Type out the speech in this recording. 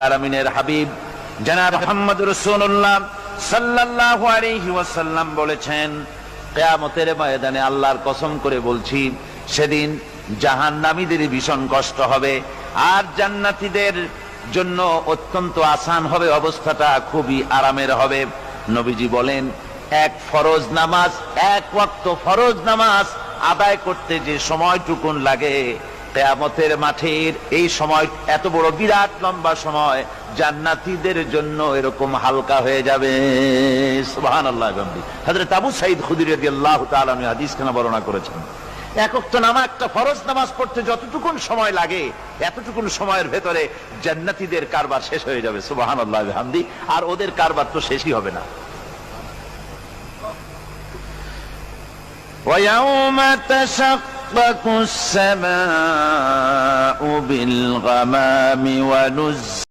আলামিনের হাবিব জনাব মুহাম্মদ রাসূলুল্লাহ সাল্লাল্লাহু আলাইহি ওয়াসাল্লাম বলেছেন, কিয়ামতের ময়দানে আল্লাহর কসম করে বলছি, সেদিন জাহান্নামীদের ভীষণ কষ্ট হবে আর জান্নাতীদের জন্য অত্যন্ত আসান হবে, অবস্থাটা খুবই আরামের হবে। নবীজি বলেন, এক ফরজ নামাজ, এক ওয়াক্ত ফরজ নামাজ আদায় করতে যে সময়টুকুন লাগে, কিয়ামতের মাঠের এই সময় এত বড় বিরাট লম্বা সময় জান্নাতীদের জন্য এরকম হালকা হয়ে যাবে। সুবহানাল্লাহ। হযরত আবু সাঈদ খুদরী রাদিয়াল্লাহু তাআলা আনহু হাদিস খানা বর্ণনা করেছেন, এক ওয়াক্ত নামাজ, একটা ফরজ নামাজ পড়তে যতটুকুন সময় লাগে এতটুকুন সময়ের ভেতরে জান্নাতীদের কারবার শেষ হয়ে যাবে। সুবহানাল্লাহ বিহামদি। আর ওদের কারবার তো শেষই হবে না। وَيَوْمَ تَشَقَّقُ السَّمَاءُ بِالْغَمَامِ وَنُزِّلَ